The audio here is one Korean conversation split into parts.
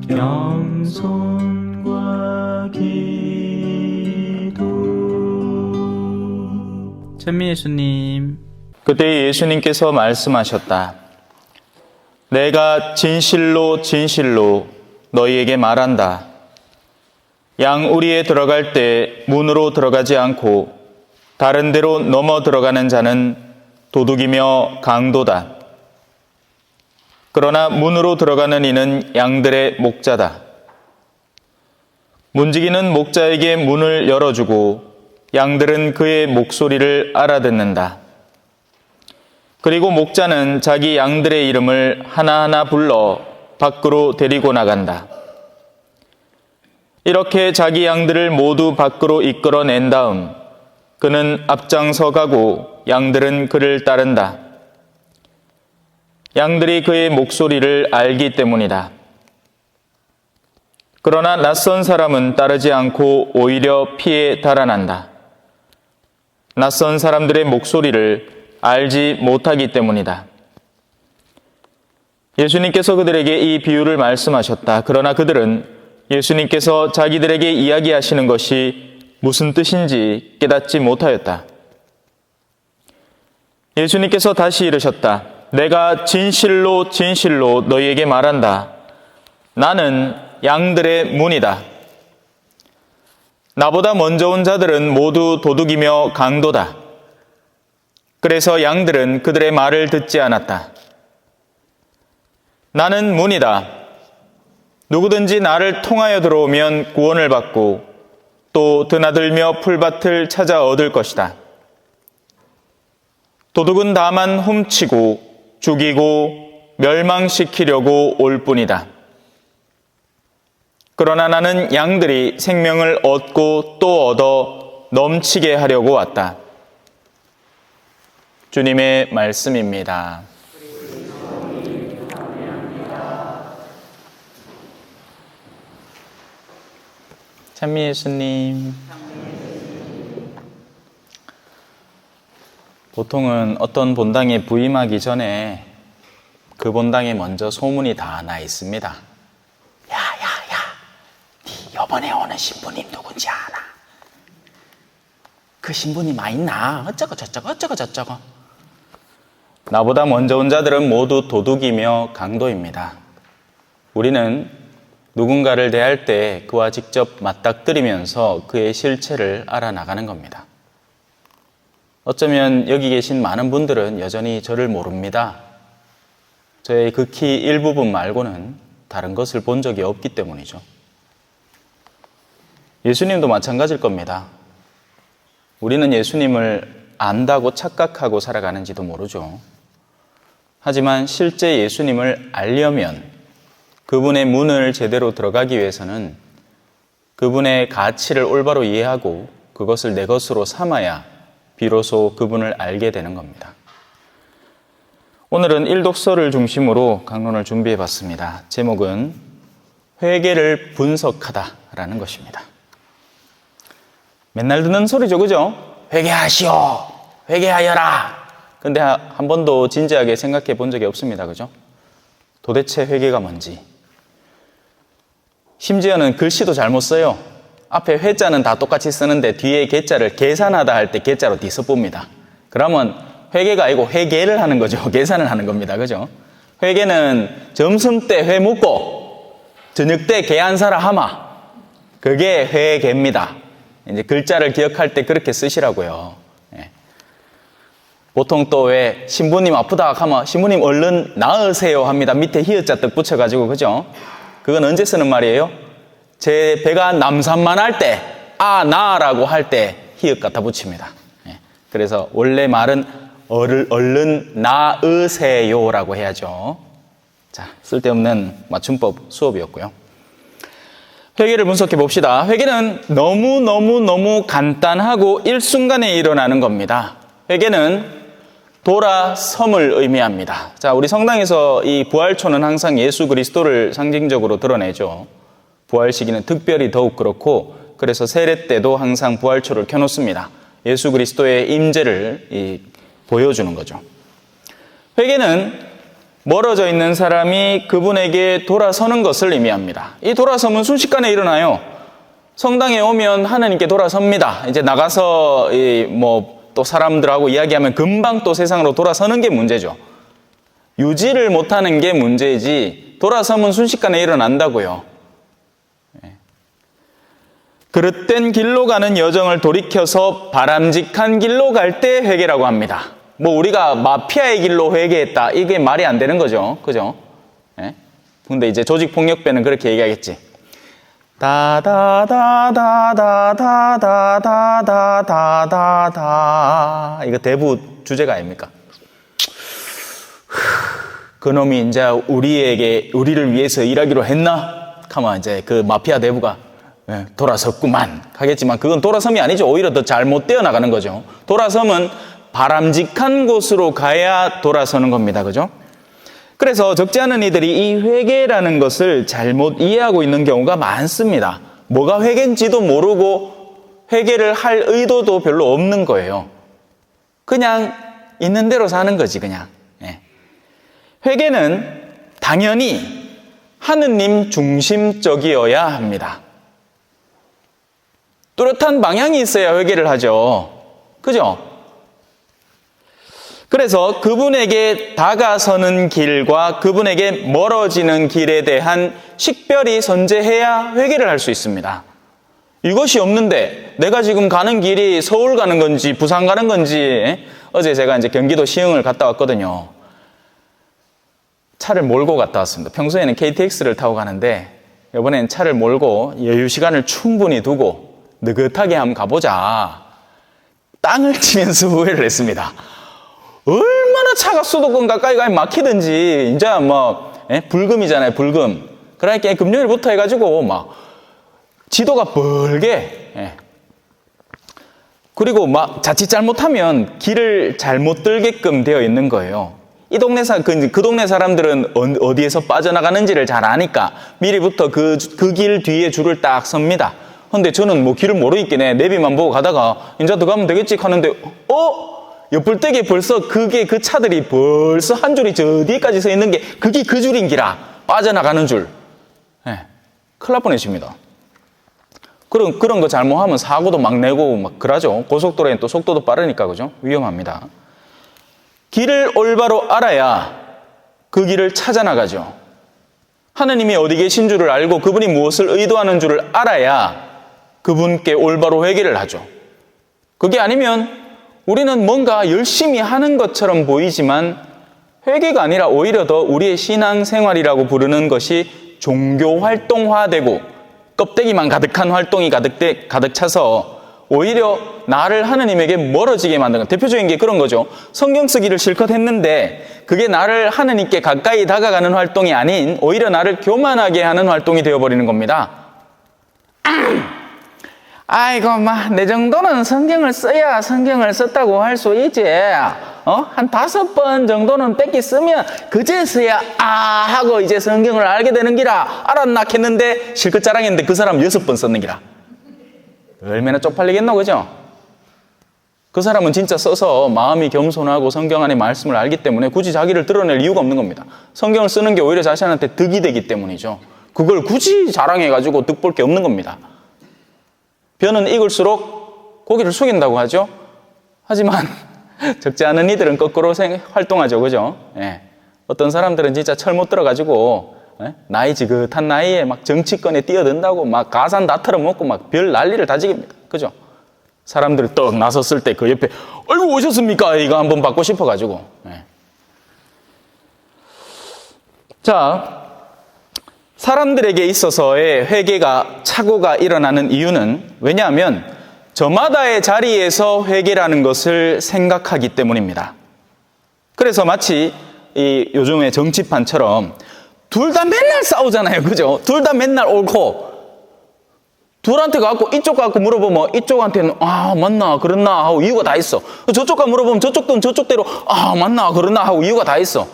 겸손과 기도. 찬미 예수님. 그때 예수님께서 말씀하셨다. 내가 진실로 진실로 너희에게 말한다. 양우리에 들어갈 때 문으로 들어가지 않고 다른 데로 넘어 들어가는 자는 도둑이며 강도다. 그러나 문으로 들어가는 이는 양들의 목자다. 문지기는 목자에게 문을 열어주고 양들은 그의 목소리를 알아듣는다. 그리고 목자는 자기 양들의 이름을 하나하나 불러 밖으로 데리고 나간다. 이렇게 자기 양들을 모두 밖으로 이끌어낸 다음 그는 앞장서 가고 양들은 그를 따른다. 양들이 그의 목소리를 알기 때문이다. 그러나 낯선 사람은 따르지 않고 오히려 피해 달아난다. 낯선 사람들의 목소리를 알지 못하기 때문이다. 예수님께서 그들에게 이 비유를 말씀하셨다. 그러나 그들은 예수님께서 자기들에게 이야기하시는 것이 무슨 뜻인지 깨닫지 못하였다. 예수님께서 다시 이르셨다. 내가 진실로 진실로 너희에게 말한다. 나는 양들의 문이다. 나보다 먼저 온 자들은 모두 도둑이며 강도다. 그래서 양들은 그들의 말을 듣지 않았다. 나는 문이다. 누구든지 나를 통하여 들어오면 구원을 받고 또 드나들며 풀밭을 찾아 얻을 것이다. 도둑은 다만 훔치고 죽이고 멸망시키려고 올 뿐이다. 그러나 나는 양들이 생명을 얻고 또 얻어 넘치게 하려고 왔다. 주님의 말씀입니다. 찬미 예수님. 보통은 어떤 본당에 부임하기 전에 그 본당에 먼저 소문이 다 나 있습니다. 야, 네 이번에 오는 신부님 누군지 아나? 그 신부님 있나? 어쩌고 저쩌고. 나보다 먼저 온 자들은 모두 도둑이며 강도입니다. 우리는 누군가를 대할 때 그와 직접 맞닥뜨리면서 그의 실체를 알아나가는 겁니다. 어쩌면 여기 계신 많은 분들은 여전히 저를 모릅니다. 저의 극히 일부분 말고는 다른 것을 본 적이 없기 때문이죠. 예수님도 마찬가지일 겁니다. 우리는 예수님을 안다고 착각하고 살아가는지도 모르죠. 하지만 실제 예수님을 알려면 그분의 문을 제대로 들어가기 위해서는 그분의 가치를 올바로 이해하고 그것을 내 것으로 삼아야 비로소 그분을 알게 되는 겁니다. 오늘은 일독서를 중심으로 강론을 준비해 봤습니다. 제목은 회개를 분석하다라는 것입니다. 맨날 듣는 소리죠, 그죠? 회개하시오, 회개하여라. 근데 한 번도 진지하게 생각해 본 적이 없습니다, 그죠? 도대체 회개가 뭔지. 심지어는 글씨도 잘못 써요. 앞에 회자는 다 똑같이 쓰는데 뒤에 개자를 계산하다 할 때 개자로 뒤섞습니다. 그러면 회개가 아니고 회계를 하는 거죠. 계산을 하는 겁니다, 그죠? 회개는 점심 때 회 묻고 저녁 때 개 안 사라 하마. 그게 회개입니다. 이제 글자를 기억할 때 그렇게 쓰시라고요. 예. 보통 또 왜 신부님 아프다 하면 신부님 얼른 나으세요 합니다. 밑에 히읗자 뜻 붙여가지고, 그죠? 그건 언제 쓰는 말이에요? 제 배가 남산만 할 때, 나라고 할 때 히읗 갖다 붙입니다. 예. 그래서 원래 말은 얼른 나으세요라고 해야죠. 자, 쓸데없는 맞춤법 수업이었고요. 회개를 분석해 봅시다. 회개는 너무 간단하고 일순간에 일어나는 겁니다. 회개는 돌아섬을 의미합니다. 자, 우리 성당에서 이 부활초는 항상 예수 그리스도를 상징적으로 드러내죠. 부활 시기는 특별히 더욱 그렇고, 그래서 세례 때도 항상 부활초를 켜놓습니다. 예수 그리스도의 임재를 보여주는 거죠. 회개는 멀어져 있는 사람이 그분에게 돌아서는 것을 의미합니다. 이 돌아섬은 순식간에 일어나요. 성당에 오면 하나님께 돌아섭니다. 이제 나가서 또 사람들하고 이야기하면 금방 또 세상으로 돌아서는 게 문제죠. 유지를 못하는 게 문제이지 돌아섬은 순식간에 일어난다고요. 그릇된 길로 가는 여정을 돌이켜서 바람직한 길로 갈 때 회개라고 합니다. 우리가 마피아의 길로 회개했다. 이게 말이 안 되는 거죠. 그죠? 근데 이제 조직폭력배는 그렇게 얘기하겠지. 다다다다다다다다다다다. 이거 대부 주제가 아닙니까? 그놈이 이제 우리를 위해서 일하기로 했나? 하면 이제 그 마피아 대부가 돌아섰구만 하겠지만 그건 돌아섬이 아니죠. 오히려 더 잘못되어 나가는 거죠. 돌아섬은 바람직한 곳으로 가야 돌아서는 겁니다. 그죠? 그래서 적지 않은 이들이 이 회개라는 것을 잘못 이해하고 있는 경우가 많습니다. 뭐가 회개인지도 모르고 회개를 할 의도도 별로 없는 거예요. 그냥 있는 대로 사는 거지 그냥. 회개는 당연히 하느님 중심적이어야 합니다. 뚜렷한 방향이 있어야 회개를 하죠. 그죠? 그래서 그분에게 다가서는 길과 그분에게 멀어지는 길에 대한 식별이 선재해야 회개를 할 수 있습니다. 이것이 없는데 내가 지금 가는 길이 서울 가는 건지 부산 가는 건지 어제 제가 이제 경기도 시흥을 갔다 왔거든요. 차를 몰고 갔다 왔습니다. 평소에는 KTX를 타고 가는데 이번엔 차를 몰고 여유 시간을 충분히 두고 느긋하게 한번 가보자. 땅을 치면서 후회를 했습니다. 얼마나 차가 수도권 가까이 가면 막히든지 이제 불금이잖아요. 불금. 그러니까 금요일부터 해가지고 지도가 뻘게. 그리고 자칫 잘못하면 길을 잘못 들게끔 되어 있는 거예요. 이 동네 그 동네 사람들은 어디에서 빠져나가는지를 잘 아니까 미리부터 그 길 뒤에 줄을 딱 섭니다. 근데 저는 길을 모르겠네. 내비만 보고 가다가 이제 들어가면 되겠지 하는데 옆불떼기에 벌써 그 차들이 벌써 한 줄이 저 뒤에까지 서 있는 게 그게 그 줄인기라 빠져나가는 줄. 큰일 날 뻔했습니다. 그런 거 잘못하면 사고도 막 내고 그러죠. 고속도로엔 또 속도도 빠르니까 그죠? 위험합니다. 길을 올바로 알아야 그 길을 찾아나가죠. 하느님이 어디 계신 줄을 알고 그분이 무엇을 의도하는 줄을 알아야 그분께 올바로 회개를 하죠. 그게 아니면 우리는 뭔가 열심히 하는 것처럼 보이지만 회개가 아니라 오히려 더 우리의 신앙생활이라고 부르는 것이 종교활동화되고 껍데기만 가득한 활동이 가득 차서 오히려 나를 하느님에게 멀어지게 만드는 대표적인 게 그런 거죠. 성경 쓰기를 실컷 했는데 그게 나를 하느님께 가까이 다가가는 활동이 아닌 오히려 나를 교만하게 하는 활동이 되어버리는 겁니다. 아이고 내 정도는 성경을 써야 성경을 썼다고 할 수 있지. 한 5번 정도는 뺏기 쓰면 그제서야 하고 이제 성경을 알게 되는 기라 알았나 했는데 실컷 자랑했는데 그 사람 6번 썼는 기라. 얼마나 쪽팔리겠노 그죠? 그 사람은 진짜 써서 마음이 겸손하고 성경 안의 말씀을 알기 때문에 굳이 자기를 드러낼 이유가 없는 겁니다. 성경을 쓰는 게 오히려 자신한테 득이 되기 때문이죠. 그걸 굳이 자랑해가지고 득 볼 게 없는 겁니다. 벼는 익을수록 고기를 숙인다고 하죠. 하지만 적지 않은 이들은 거꾸로 활동하죠. 그죠? 어떤 사람들은 진짜 철 못 들어가지고 나이 지긋한 나이에 정치권에 뛰어든다고 가산 다 털어먹고 별 난리를 다 지깁니다. 그죠? 사람들이 떡 나섰을 때 그 옆에 아이고 오셨습니까? 이거 한번 받고 싶어가지고. 자, 사람들에게 있어서의 회개가 착오가 일어나는 이유는 왜냐하면 저마다의 자리에서 회개라는 것을 생각하기 때문입니다. 그래서 마치 이 요즘의 정치판처럼 둘 다 맨날 싸우잖아요. 그죠? 둘 다 맨날 옳고 둘한테 가고 이쪽 가고 물어보면 이쪽한테는 맞나 그렇나 하고 이유가 다 있어. 저쪽 가 물어보면 저쪽도 저쪽대로 맞나 그렇나 하고 이유가 다 있어.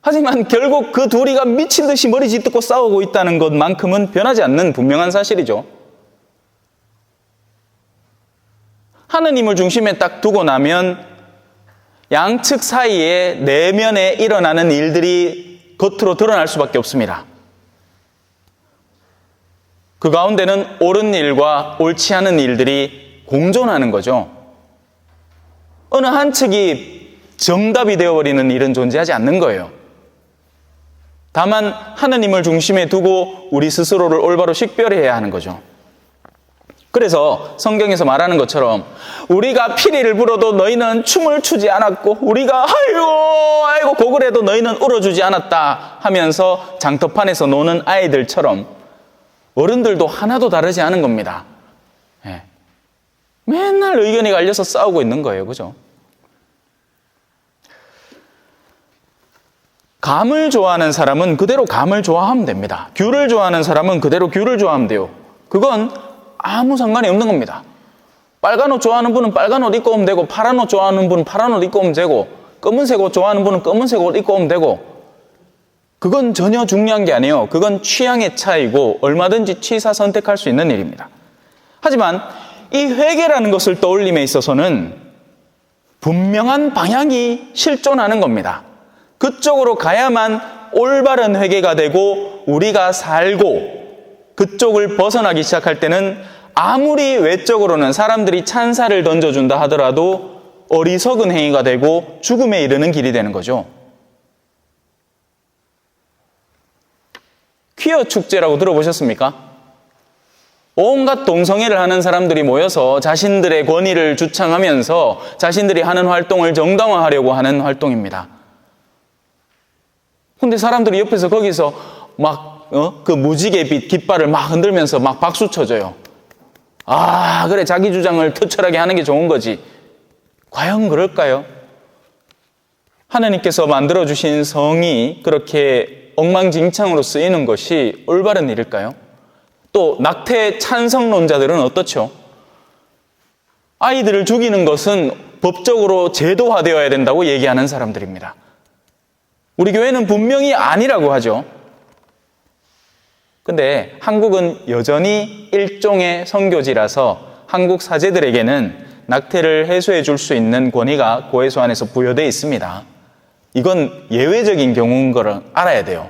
하지만 결국 그 둘이가 미친 듯이 머리 짓듣고 싸우고 있다는 것만큼은 변하지 않는 분명한 사실이죠. 하느님을 중심에 딱 두고 나면 양측 사이에 내면에 일어나는 일들이 겉으로 드러날 수밖에 없습니다. 그 가운데는 옳은 일과 옳지 않은 일들이 공존하는 거죠. 어느 한 측이 정답이 되어버리는 일은 존재하지 않는 거예요. 다만 하느님을 중심에 두고 우리 스스로를 올바로 식별해야 하는 거죠. 그래서 성경에서 말하는 것처럼 우리가 피리를 불어도 너희는 춤을 추지 않았고 우리가 아이고 곡을 해도 너희는 울어주지 않았다 하면서 장터판에서 노는 아이들처럼 어른들도 하나도 다르지 않은 겁니다. 예. 맨날 의견이 갈려서 싸우고 있는 거예요. 그죠? 감을 좋아하는 사람은 그대로 감을 좋아하면 됩니다. 귤을 좋아하는 사람은 그대로 귤을 좋아하면 돼요. 그건 아무 상관이 없는 겁니다. 빨간 옷 좋아하는 분은 빨간 옷 입고 오면 되고, 파란 옷 좋아하는 분은 파란 옷 입고 오면 되고, 검은색 옷 좋아하는 분은 검은색 옷 입고 오면 되고, 그건 전혀 중요한 게 아니에요. 그건 취향의 차이고 얼마든지 취사 선택할 수 있는 일입니다. 하지만 이 회개라는 것을 떠올림에 있어서는 분명한 방향이 실존하는 겁니다. 그쪽으로 가야만 올바른 회개가 되고 우리가 살고 그쪽을 벗어나기 시작할 때는 아무리 외적으로는 사람들이 찬사를 던져준다 하더라도 어리석은 행위가 되고 죽음에 이르는 길이 되는 거죠. 퀴어 축제라고 들어보셨습니까? 온갖 동성애를 하는 사람들이 모여서 자신들의 권위를 주창하면서 자신들이 하는 활동을 정당화하려고 하는 활동입니다. 근데 사람들이 옆에서 거기서 막 그 무지개 깃발을 막 흔들면서 막 박수 쳐줘요. 아, 그래, 자기 주장을 투철하게 하는 게 좋은 거지. 과연 그럴까요? 하나님께서 만들어주신 성이 그렇게 엉망진창으로 쓰이는 것이 올바른 일일까요? 또 낙태 찬성론자들은 어떻죠? 아이들을 죽이는 것은 법적으로 제도화되어야 된다고 얘기하는 사람들입니다. 우리 교회는 분명히 아니라고 하죠. 근데 한국은 여전히 일종의 선교지라서 한국 사제들에게는 낙태를 해소해 줄 수 있는 권위가 고해소 안에서 부여되어 있습니다. 이건 예외적인 경우인 걸 알아야 돼요.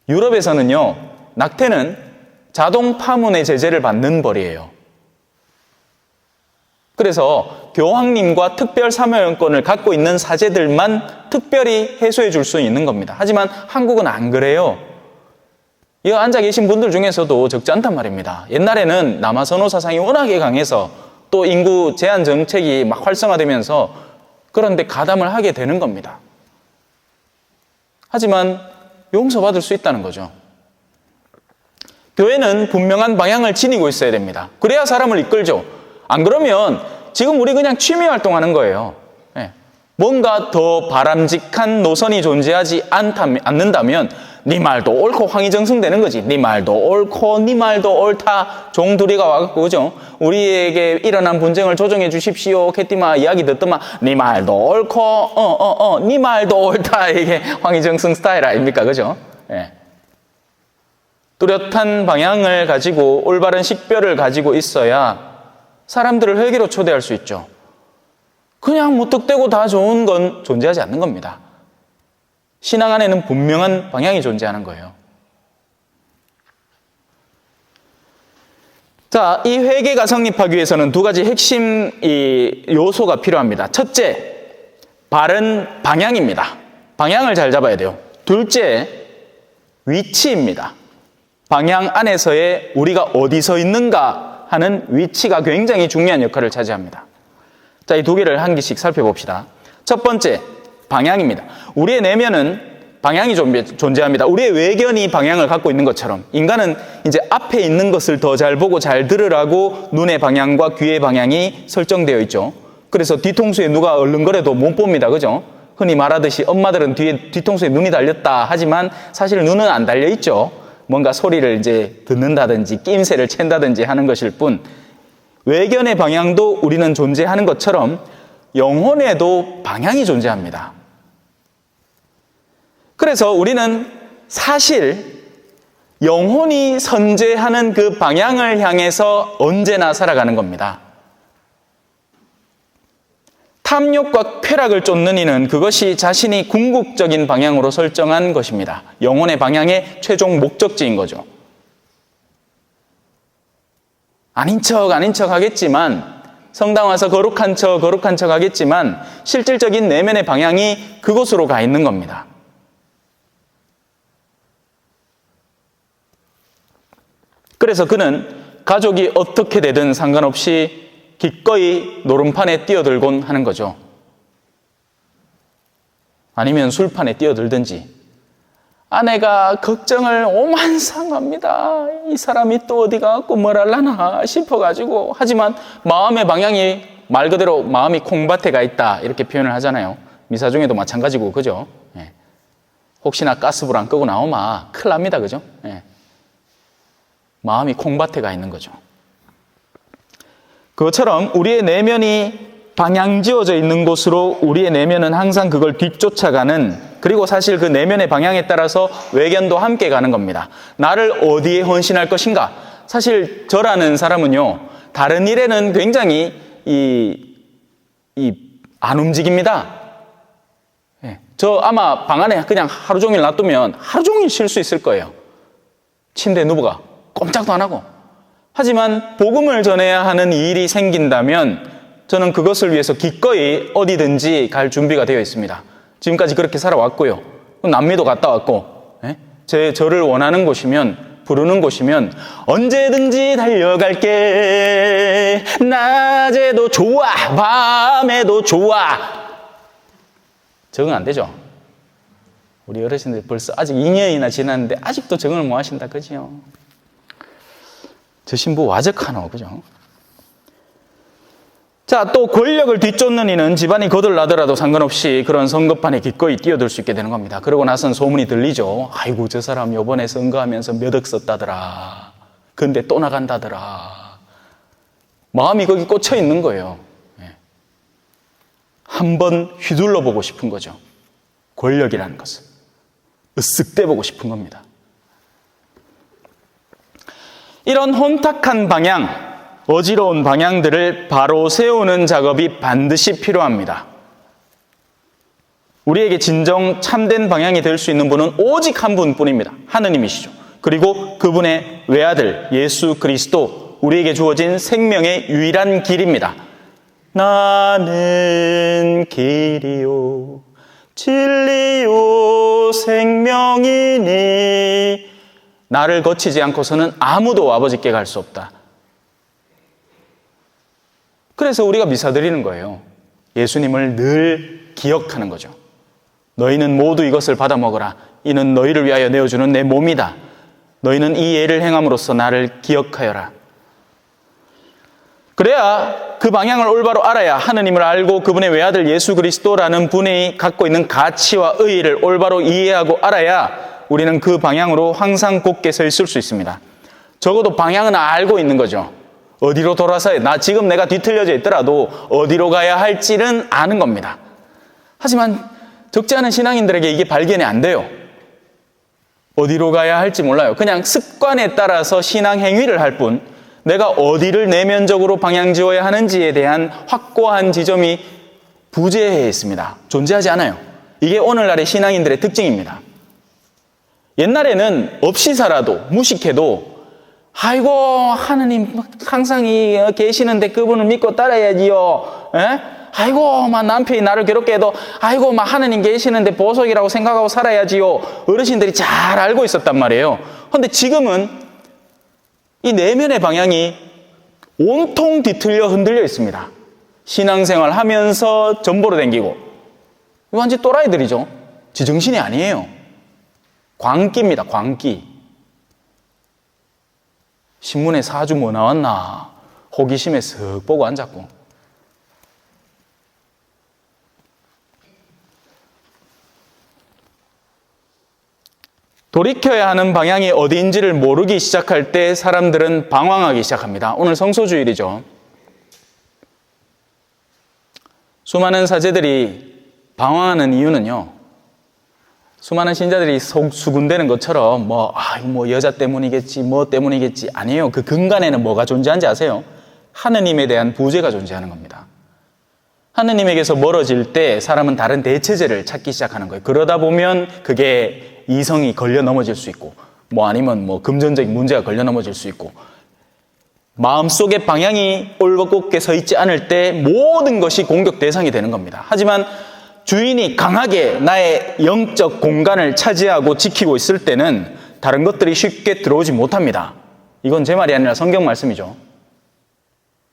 유럽에서는요, 낙태는 자동 파문의 제재를 받는 벌이에요. 그래서 교황님과 특별 사명권을 갖고 있는 사제들만 특별히 해소해 줄 수 있는 겁니다. 하지만 한국은 안 그래요. 이 앉아 계신 분들 중에서도 적지 않단 말입니다. 옛날에는 남아선호 사상이 워낙에 강해서 또 인구 제한 정책이 막 활성화되면서 그런데 가담을 하게 되는 겁니다. 하지만 용서받을 수 있다는 거죠. 교회는 분명한 방향을 지니고 있어야 됩니다. 그래야 사람을 이끌죠. 안 그러면 지금 우리 그냥 취미 활동하는 거예요. 뭔가 더 바람직한 노선이 존재하지 않는다면 네 말도 옳고 황희정승되는 거지. 네 말도 옳고 네 말도 옳다. 종두리가 와갖고 그죠? 우리에게 일어난 분쟁을 조정해 주십시오. 캐티마 이야기 듣더만 네 말도 옳고 네 말도 옳다. 이게 황희정승 스타일 아닙니까? 그죠? 예. 뚜렷한 방향을 가지고 올바른 식별을 가지고 있어야 사람들을 회개로 초대할 수 있죠. 그냥 무턱대고 다 좋은 건 존재하지 않는 겁니다. 신앙 안에는 분명한 방향이 존재하는 거예요. 자, 이 회개가 성립하기 위해서는 두 가지 핵심 요소가 필요합니다. 첫째, 바른 방향입니다. 방향을 잘 잡아야 돼요. 둘째, 위치입니다. 방향 안에서의 우리가 어디서 있는가 하는 위치가 굉장히 중요한 역할을 차지합니다. 자, 이 두 개를 한 개씩 살펴봅시다. 첫 번째, 방향입니다. 우리의 내면은 방향이 존재합니다. 우리의 외견이 방향을 갖고 있는 것처럼 인간은 이제 앞에 있는 것을 더 잘 보고 잘 들으라고 눈의 방향과 귀의 방향이 설정되어 있죠. 그래서 뒤통수에 누가 얼른거려도 못 봅니다. 그죠? 흔히 말하듯이 엄마들은 뒤통수에 눈이 달렸다 하지만 사실 눈은 안 달려 있죠. 뭔가 소리를 이제 듣는다든지 낌새를 챈다든지 하는 것일 뿐 외견의 방향도 우리는 존재하는 것처럼 영혼에도 방향이 존재합니다. 그래서 우리는 사실 영혼이 선재하는 그 방향을 향해서 언제나 살아가는 겁니다. 탐욕과 쾌락을 쫓는 이는 그것이 자신이 궁극적인 방향으로 설정한 것입니다. 영혼의 방향의 최종 목적지인 거죠. 아닌 척 하겠지만, 성당 와서 거룩한 척 하겠지만 실질적인 내면의 방향이 그곳으로 가 있는 겁니다. 그래서 그는 가족이 어떻게 되든 상관없이 기꺼이 노름판에 뛰어들곤 하는 거죠. 아니면 술판에 뛰어들든지. 아내가 걱정을 오만상합니다. 이 사람이 또 어디 가고 뭘 하려나 싶어가지고. 하지만 마음의 방향이 말 그대로 마음이 콩밭에 가 있다 이렇게 표현을 하잖아요. 미사 중에도 마찬가지고, 그죠? 예. 혹시나 가스불 안 끄고 나오면 큰일 납니다, 그죠? 예. 마음이 콩밭에 가 있는 거죠. 그것처럼 우리의 내면이 방향지어져 있는 곳으로 우리의 내면은 항상 그걸 뒤쫓아가는, 그리고 사실 그 내면의 방향에 따라서 외견도 함께 가는 겁니다. 나를 어디에 헌신할 것인가? 사실 저라는 사람은요, 다른 일에는 굉장히 안 움직입니다. 예. 저 아마 방 안에 그냥 하루 종일 놔두면 하루 종일 쉴 수 있을 거예요. 침대에 누워가 꼼짝도 안 하고. 하지만 복음을 전해야 하는 일이 생긴다면 저는 그것을 위해서 기꺼이 어디든지 갈 준비가 되어 있습니다. 지금까지 그렇게 살아왔고요. 남미도 갔다 왔고, 저를 원하는 곳이면, 부르는 곳이면 언제든지 달려갈게. 낮에도 좋아, 밤에도 좋아. 적응 안 되죠? 우리 어르신들 벌써 아직 2년이나 지났는데 아직도 적응을 못 하신다, 그죠? 저 신부 와적하노, 그죠? 자, 또 권력을 뒤쫓는 이는 집안이 거들나더라도 상관없이 그런 선거판에 기꺼이 뛰어들 수 있게 되는 겁니다. 그러고 나선 소문이 들리죠. 아이고, 저 사람 요번에 선거하면서 몇 억 썼다더라. 근데 또 나간다더라. 마음이 거기 꽂혀 있는 거예요. 한번 휘둘러 보고 싶은 거죠. 권력이라는 것을. 으쓱 떼보고 싶은 겁니다. 이런 혼탁한 방향, 어지러운 방향들을 바로 세우는 작업이 반드시 필요합니다. 우리에게 진정 참된 방향이 될 수 있는 분은 오직 한 분뿐입니다. 하느님이시죠. 그리고 그분의 외아들 예수 그리스도, 우리에게 주어진 생명의 유일한 길입니다. 나는 길이요 진리요 생명이니 나를 거치지 않고서는 아무도 아버지께 갈 수 없다. 그래서 우리가 미사 드리는 거예요. 예수님을 늘 기억하는 거죠. 너희는 모두 이것을 받아 먹어라. 이는 너희를 위하여 내어주는 내 몸이다. 너희는 이 예를 행함으로써 나를 기억하여라. 그래야 그 방향을 올바로 알아야 하느님을 알고 그분의 외아들 예수 그리스도라는 분이 갖고 있는 가치와 의의를 올바로 이해하고 알아야 우리는 그 방향으로 항상 곧게 서 있을 수 있습니다. 적어도 방향은 알고 있는 거죠. 어디로 돌아서야, 지금 내가 뒤틀려져 있더라도 어디로 가야 할지는 아는 겁니다. 하지만 적지 않은 신앙인들에게 이게 발견이 안 돼요. 어디로 가야 할지 몰라요. 그냥 습관에 따라서 신앙 행위를 할 뿐, 내가 어디를 내면적으로 방향 지어야 하는지에 대한 확고한 지점이 부재해 있습니다. 존재하지 않아요. 이게 오늘날의 신앙인들의 특징입니다. 옛날에는 없이 살아도, 무식해도 아이고 하느님 항상 계시는데 그분을 믿고 따라야지요. 아이고 막 남편이 나를 괴롭게 해도 아이고 막 하느님 계시는데 보석이라고 생각하고 살아야지요. 어르신들이 잘 알고 있었단 말이에요. 그런데 지금은 이 내면의 방향이 온통 뒤틀려 흔들려 있습니다. 신앙생활 하면서 전보로 댕기고, 이거 완전 또라이들이죠. 지정신이 아니에요. 광기입니다. 광기. 신문에 사주 뭐 나왔나 호기심에 쓱 보고 앉았고, 돌이켜야 하는 방향이 어디인지를 모르기 시작할 때 사람들은 방황하기 시작합니다. 오늘 성소주일이죠. 수많은 사제들이 방황하는 이유는요, 수많은 신자들이 수군대는 것처럼 뭐 여자 때문이겠지, 뭐 때문이겠지, 아니에요. 그 근간에는 뭐가 존재하는지 아세요? 하느님에 대한 부재가 존재하는 겁니다. 하느님에게서 멀어질 때 사람은 다른 대체제를 찾기 시작하는 거예요. 그러다 보면 그게 이성이 걸려 넘어질 수 있고, 아니면 금전적인 문제가 걸려 넘어질 수 있고, 마음속의 방향이 올곧게 서 있지 않을 때 모든 것이 공격 대상이 되는 겁니다. 하지만 주인이 강하게 나의 영적 공간을 차지하고 지키고 있을 때는 다른 것들이 쉽게 들어오지 못합니다. 이건 제 말이 아니라 성경 말씀이죠.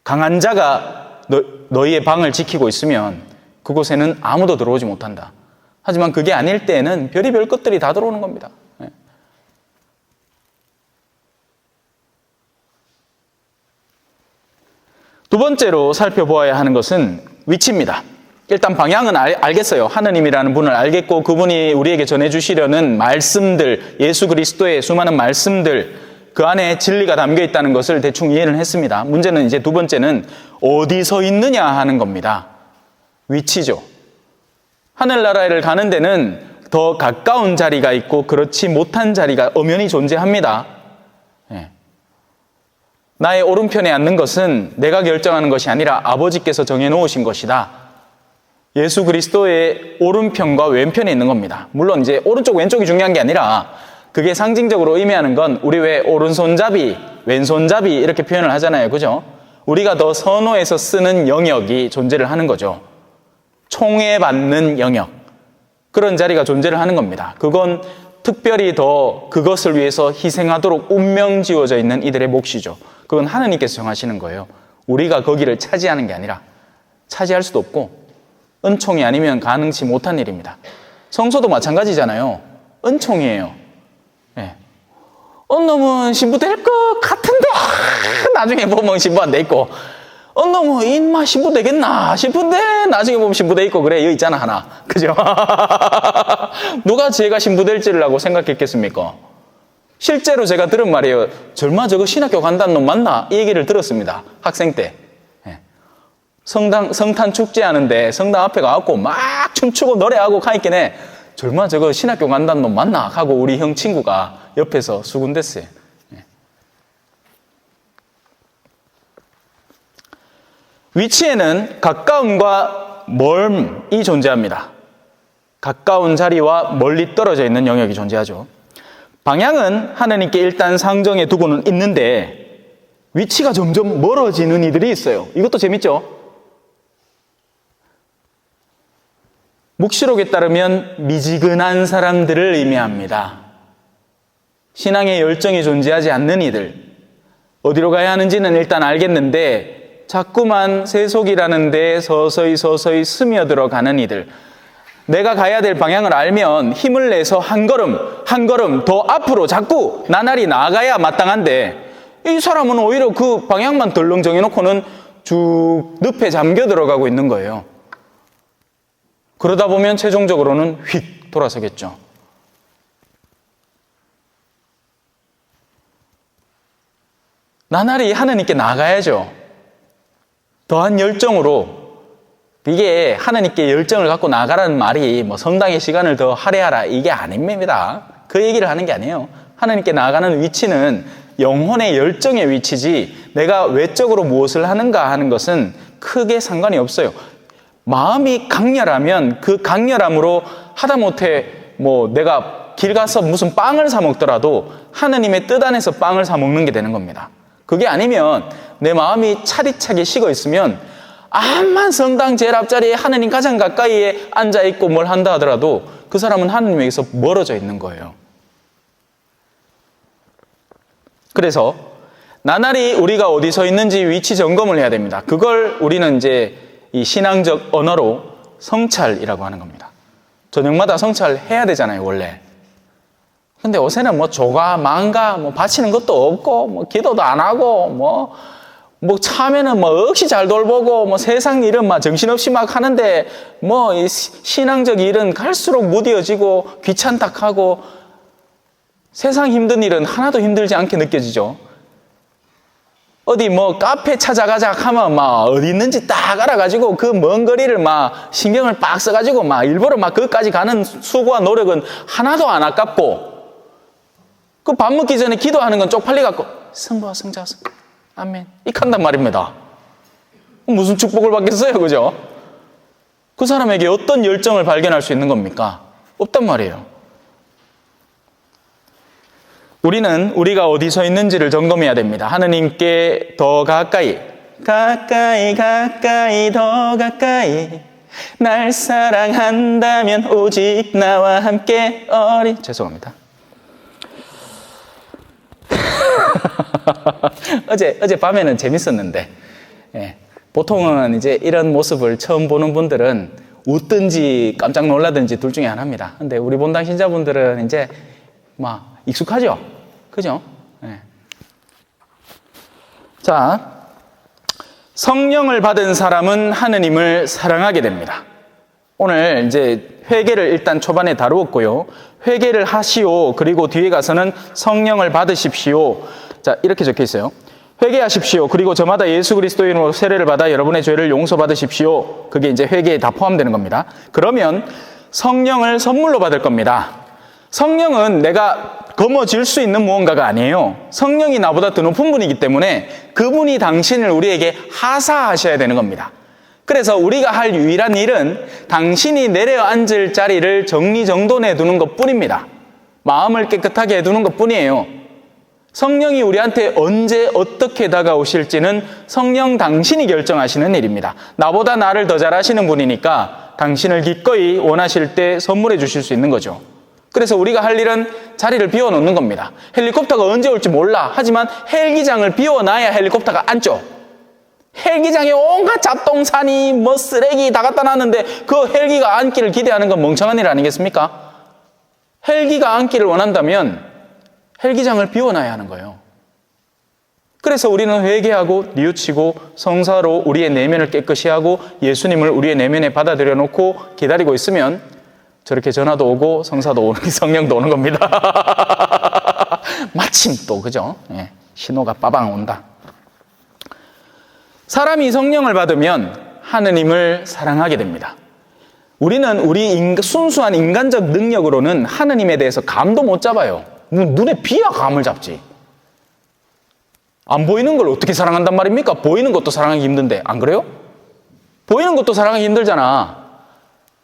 강한 자가 너희의 방을 지키고 있으면 그곳에는 아무도 들어오지 못한다. 하지만 그게 아닐 때에는 별의별 것들이 다 들어오는 겁니다. 두 번째로 살펴보아야 하는 것은 위치입니다. 일단 방향은 알겠어요. 하느님이라는 분을 알겠고 그분이 우리에게 전해주시려는 말씀들, 예수 그리스도의 수많은 말씀들, 그 안에 진리가 담겨 있다는 것을 대충 이해는 했습니다. 문제는 이제 두 번째는 어디 서 있느냐 하는 겁니다. 위치죠. 하늘나라를 가는 데는 더 가까운 자리가 있고 그렇지 못한 자리가 엄연히 존재합니다. 나의 오른편에 앉는 것은 내가 결정하는 것이 아니라 아버지께서 정해놓으신 것이다. 예수 그리스도의 오른편과 왼편에 있는 겁니다. 물론 이제 오른쪽 왼쪽이 중요한 게 아니라 그게 상징적으로 의미하는 건 우리 왜 오른손잡이, 왼손잡이 이렇게 표현을 하잖아요. 그죠? 우리가 더 선호해서 쓰는 영역이 존재를 하는 거죠. 총애받는 영역. 그런 자리가 존재를 하는 겁니다. 그건 특별히 더 그것을 위해서 희생하도록 운명 지어져 있는 이들의 몫이죠. 그건 하느님께서 정하시는 거예요. 우리가 거기를 차지하는 게 아니라 차지할 수도 없고 은총이 아니면 가능치 못한 일입니다. 성소도 마찬가지잖아요. 은총이에요. 놈은 신부 될 것 같은데 나중에 보면 신부 안 돼 있고 놈은 인마 신부 되겠나 싶은데 나중에 보면 신부 돼 있고 그래. 여기 있잖아 하나. 그죠? 누가 제가 신부 될지를 하고 생각했겠습니까? 실제로 제가 들은 말이에요. 절마 저거 신학교 간다는 놈 맞나? 이 얘기를 들었습니다. 학생 때. 성탄 축제하는데 성당 앞에 가갖고 막 춤추고 노래하고 가있겠네. 절마 저거 신학교 간다는 놈 맞나? 하고 우리 형 친구가 옆에서 수군댔어요. 위치에는 가까움과 멀음이 존재합니다. 가까운 자리와 멀리 떨어져 있는 영역이 존재하죠. 방향은 하느님께 일단 상정해 두고는 있는데 위치가 점점 멀어지는 이들이 있어요. 이것도 재밌죠? 묵시록에 따르면 미지근한 사람들을 의미합니다. 신앙의 열정이 존재하지 않는 이들, 어디로 가야 하는지는 일단 알겠는데 자꾸만 세속이라는 데에 서서히 스며들어가는 이들, 내가 가야 될 방향을 알면 힘을 내서 한 걸음 더 앞으로 자꾸 나날이 나아가야 마땅한데 이 사람은 오히려 그 방향만 덜렁 정해놓고는 쭉 늪에 잠겨 들어가고 있는 거예요. 그러다 보면 최종적으로는 휙 돌아서겠죠. 나날이 하느님께 나아가야죠. 더한 열정으로. 이게 하느님께 열정을 갖고 나가라는 말이 성당의 시간을 더 할애하라 이게 아닙니다. 그 얘기를 하는 게 아니에요. 하느님께 나아가는 위치는 영혼의 열정의 위치지 내가 외적으로 무엇을 하는가 하는 것은 크게 상관이 없어요. 마음이 강렬하면 그 강렬함으로 하다못해 내가 길 가서 무슨 빵을 사 먹더라도 하느님의 뜻 안에서 빵을 사 먹는 게 되는 겁니다. 그게 아니면 내 마음이 차디차게 식어 있으면 암만 성당 제일 앞자리에 하느님 가장 가까이에 앉아있고 뭘 한다 하더라도 그 사람은 하느님에게서 멀어져 있는 거예요. 그래서 나날이 우리가 어디 서 있는지 위치 점검을 해야 됩니다. 그걸 우리는 이제 이 신앙적 언어로 성찰이라고 하는 겁니다. 저녁마다 성찰해야 되잖아요, 원래. 근데 요새는 조가, 망가, 바치는 것도 없고, 기도도 안 하고, 참에는 억시 잘 돌보고, 세상 일은 정신없이 막 하는데, 이 신앙적 일은 갈수록 무뎌지고, 귀찮다하고, 세상 힘든 일은 하나도 힘들지 않게 느껴지죠. 어디 카페 찾아가자 하면 어디 있는지 딱 알아가지고 그 먼 거리를 신경을 빡 써가지고 일부러 거기까지 가는 수고와 노력은 하나도 안 아깝고, 그 밥 먹기 전에 기도하는 건 쪽팔려갖고 성부와 성자와 성령 아멘 이렇게 한단 말입니다. 무슨 축복을 받겠어요, 그죠? 그 사람에게 어떤 열정을 발견할 수 있는 겁니까? 없단 말이에요. 우리는 우리가 어디 서 있는지를 점검해야 됩니다. 하느님께 더 가까이, 가까이, 가까이, 더 가까이. 날 사랑한다면 오직 나와 함께 죄송합니다. 어제 밤에는 재밌었는데, 예, 보통은 이제 이런 모습을 처음 보는 분들은 웃든지 깜짝 놀라든지 둘 중에 하나입니다. 근데 우리 본당 신자분들은 이제 막 익숙하죠? 그죠? 예. 자, 성령을 받은 사람은 하느님을 사랑하게 됩니다. 오늘 이제 회개를 일단 초반에 다루었고요. 회개를 하시오. 그리고 뒤에 가서는 성령을 받으십시오. 자, 이렇게 적혀 있어요. 회개하십시오. 그리고 저마다 예수 그리스도의 이름으로 세례를 받아 여러분의 죄를 용서받으십시오. 그게 이제 회개에 다 포함되는 겁니다. 그러면 성령을 선물로 받을 겁니다. 성령은 내가 거머쥘 수 있는 무언가가 아니에요. 성령이 나보다 더 높은 분이기 때문에 그분이 당신을 우리에게 하사하셔야 되는 겁니다. 그래서 우리가 할 유일한 일은 당신이 내려앉을 자리를 정리정돈해 두는 것뿐입니다. 마음을 깨끗하게 해두는 것뿐이에요. 성령이 우리한테 언제 어떻게 다가오실지는 성령 당신이 결정하시는 일입니다. 나보다 나를 더 잘하시는 분이니까 당신을 기꺼이 원하실 때 선물해 주실 수 있는 거죠. 그래서 우리가 할 일은 자리를 비워놓는 겁니다. 헬리콥터가 언제 올지 몰라. 하지만 헬기장을 비워놔야 헬리콥터가 앉죠. 헬기장에 온갖 잡동사니 뭐 쓰레기 다 갖다 놨는데 그 헬기가 앉기를 기대하는 건 멍청한 일 아니겠습니까? 헬기가 앉기를 원한다면 헬기장을 비워놔야 하는 거예요. 그래서 우리는 회개하고 뉘우치고 성사로 우리의 내면을 깨끗이 하고 예수님을 우리의 내면에 받아들여 놓고 기다리고 있으면 저렇게 전화도 오고 성사도 오는, 성령도 오는 겁니다. 마침 또 그죠? 예, 신호가 빠방 온다. 사람이 성령을 받으면 하느님을 사랑하게 됩니다. 우리는 우리 순수한 인간적 능력으로는 하느님에 대해서 감도 못 잡아요. 눈에 비야 감을 잡지. 안 보이는 걸 어떻게 사랑한단 말입니까? 보이는 것도 사랑하기 힘든데, 안 그래요? 보이는 것도 사랑하기 힘들잖아.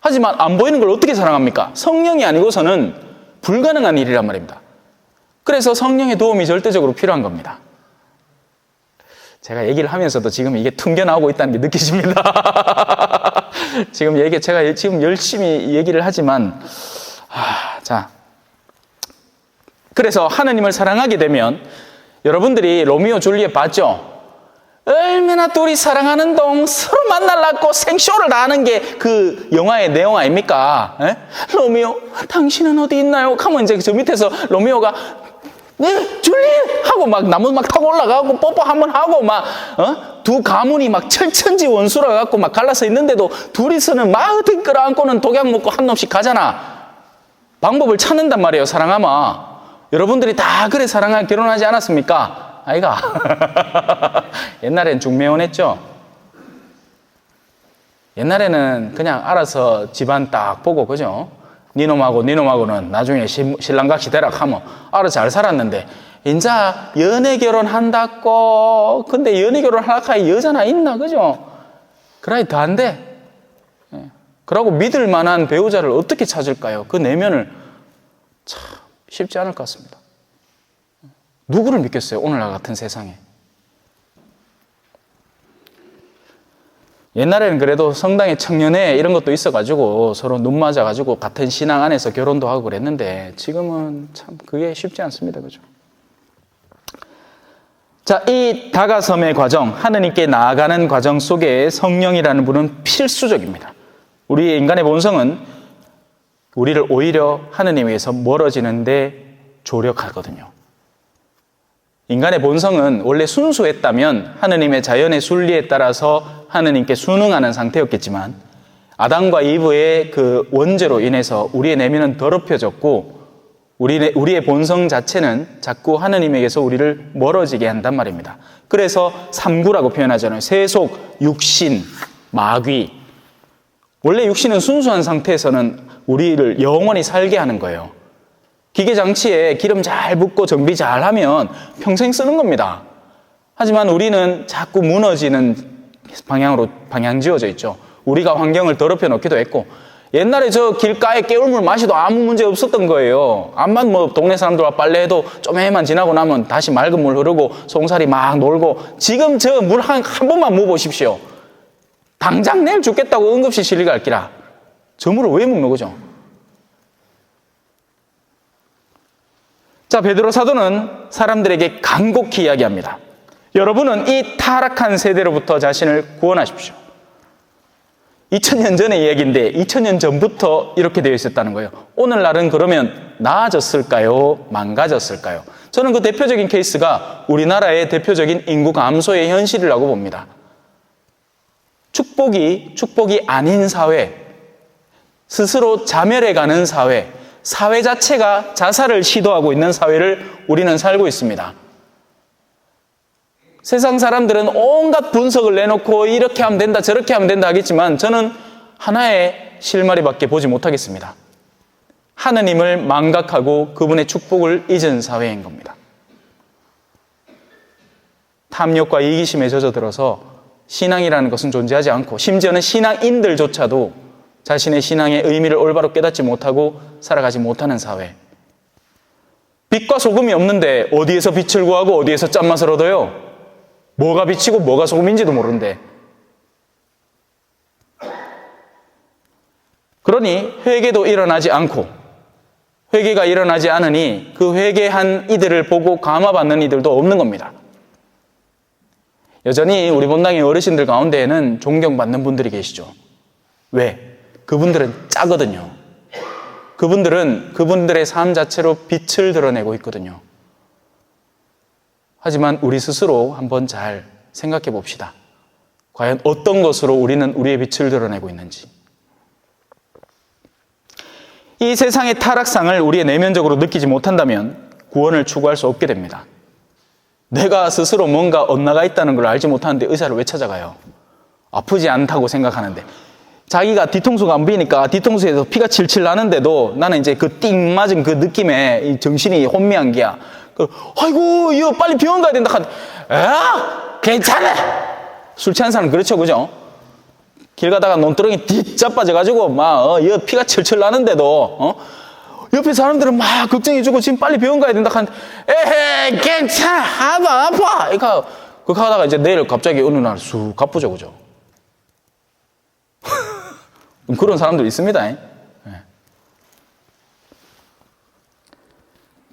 하지만 안 보이는 걸 어떻게 사랑합니까? 성령이 아니고서는 불가능한 일이란 말입니다. 그래서 성령의 도움이 절대적으로 필요한 겁니다. 제가 얘기를 하면서도 지금 이게 튕겨나오고 있다는 게 느끼십니다. 제가 지금 열심히 얘기를 하지만, 자. 그래서 하느님을 사랑하게 되면 여러분들이 로미오 줄리엣 봤죠? 얼마나 둘이 사랑하는 동 서로 만나려고 생쇼를 다 하는 게 그 영화의 내용 아닙니까? 에? 로미오, 당신은 어디 있나요? 하면 이제 저 밑에서 로미오가 네, 줄리엣! 하고 막 나무 막 타고 올라가고 뽀뽀 한번 하고 막, 두 가문이 막 철천지 원수라 갖고 막 갈라서 있는데도 둘이서는 막 어떻게 끌어안고는 독약 먹고 한 놈씩 가잖아. 방법을 찾는단 말이에요, 사랑하마. 여러분들이 다 그래 사랑하고 결혼하지 않았습니까? 아이가. 옛날엔 중매혼했죠. 옛날에는 그냥 알아서 집안 딱 보고, 그죠? 니놈하고는 나중에 신랑같이 되라 하면 알아서 잘 살았는데, 인자 연애 결혼한다고, 근데 연애 결혼하라고 할 여자나 있나, 그죠? 그래, 더 안 돼. 그러고 믿을 만한 배우자를 어떻게 찾을까요? 그 내면을 참 쉽지 않을 것 같습니다. 누구를 믿겠어요? 오늘날 같은 세상에. 옛날에는 그래도 성당에 청년회 이런 것도 있어가지고 서로 눈 맞아가지고 같은 신앙 안에서 결혼도 하고 그랬는데 지금은 참 그게 쉽지 않습니다. 그죠? 자, 이 다가섬의 과정, 하느님께 나아가는 과정 속에 성령이라는 분은 필수적입니다. 우리 인간의 본성은 우리를 오히려 하느님에게서 멀어지는데 조력하거든요. 인간의 본성은 원래 순수했다면 하느님의 자연의 순리에 따라서 하느님께 순응하는 상태였겠지만 아담과 이브의 그 원죄로 인해서 우리의 내면은 더럽혀졌고 우리의 본성 자체는 자꾸 하느님에게서 우리를 멀어지게 한단 말입니다. 그래서 삼구라고 표현하잖아요. 세속, 육신, 마귀. 원래 육신은 순수한 상태에서는 우리를 영원히 살게 하는 거예요. 기계장치에 기름 잘 붓고 정비 잘 하면 평생 쓰는 겁니다. 하지만 우리는 자꾸 무너지는 방향 지어져 있죠. 우리가 환경을 더럽혀 놓기도 했고, 옛날에 저 길가에 깨울물 마셔도 아무 문제 없었던 거예요. 암만 뭐 동네 사람들과 빨래해도 좀 해만 지나고 나면 다시 맑은 물 흐르고 송사리 막 놀고, 지금 저 물 한 번만 먹어보십시오. 당장 내일 죽겠다고 응급실 실려 갈 기라. 저 물을 왜 먹는 거죠? 자, 베드로 사도는 사람들에게 간곡히 이야기합니다. 여러분은 이 타락한 세대로부터 자신을 구원하십시오. 2000년 전의 이야기인데 2000년 전부터 이렇게 되어 있었다는 거예요. 오늘날은 그러면 나아졌을까요? 망가졌을까요? 저는 그 대표적인 케이스가 우리나라의 대표적인 인구 감소의 현실이라고 봅니다. 축복이 아닌 사회, 스스로 자멸해가는 사회, 사회 자체가 자살을 시도하고 있는 사회를 우리는 살고 있습니다. 세상 사람들은 온갖 분석을 내놓고 이렇게 하면 된다, 저렇게 하면 된다 하겠지만 저는 하나의 실마리밖에 보지 못하겠습니다. 하느님을 망각하고 그분의 축복을 잊은 사회인 겁니다. 탐욕과 이기심에 젖어들어서 신앙이라는 것은 존재하지 않고, 심지어는 신앙인들조차도 자신의 신앙의 의미를 올바로 깨닫지 못하고 살아가지 못하는 사회. 빛과 소금이 없는데 어디에서 빛을 구하고 어디에서 짠맛을 얻어요? 뭐가 빛이고 뭐가 소금인지도 모르는데. 그러니 회개도 일어나지 않고, 회개가 일어나지 않으니 그 회개한 이들을 보고 감화받는 이들도 없는 겁니다. 여전히 우리 본당의 어르신들 가운데에는 존경받는 분들이 계시죠. 왜? 그분들은 짜거든요. 그분들은 그분들의 삶 자체로 빛을 드러내고 있거든요. 하지만 우리 스스로 한번 잘 생각해 봅시다. 과연 어떤 것으로 우리는 우리의 빛을 드러내고 있는지. 이 세상의 타락상을 우리의 내면적으로 느끼지 못한다면 구원을 추구할 수 없게 됩니다. 내가 스스로 뭔가 엇나가 있다는 걸 알지 못하는데 의사를 왜 찾아가요? 아프지 않다고 생각하는데. 자기가 뒤통수가 안 보이니까 뒤통수에서 피가 칠칠 나는데도 나는 이제 그 띵 맞은 그 느낌에 정신이 혼미한 게야. 아이고, 이거 빨리 병원 가야 된다. 괜찮아! 술 취한 사람 그렇죠, 그죠? 길 가다가 논두렁이 뒤자빠져가지고 이거 피가 철철 나는데도, 옆에 사람들은 막 걱정해주고 지금 빨리 병원 가야 된다 하는데, 에헤, 괜찮아! 하나도 안 아파! 그렇게 하다가 이제 내일 갑자기 어느 날 쑥 가쁘죠, 그죠? 그런 사람들 있습니다.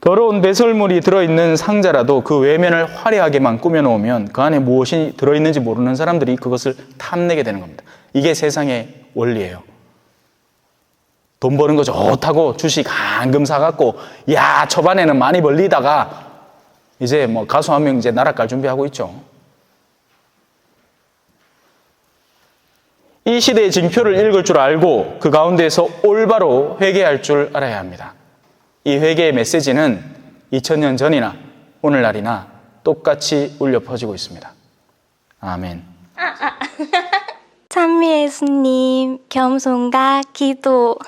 더러운 배설물이 들어있는 상자라도 그 외면을 화려하게만 꾸며놓으면 그 안에 무엇이 들어있는지 모르는 사람들이 그것을 탐내게 되는 겁니다. 이게 세상의 원리예요. 돈 버는 거 좋다고 주식 한금 사갖고, 야, 초반에는 많이 벌리다가 이제 뭐 가수 한 명 이제 나락갈 준비하고 있죠. 이 시대의 징표를 읽을 줄 알고 그 가운데에서 올바로 회개할 줄 알아야 합니다. 이 회개의 메시지는 2000년 전이나 오늘날이나 똑같이 울려 퍼지고 있습니다. 아멘. 찬미 예수님, 겸손과 기도.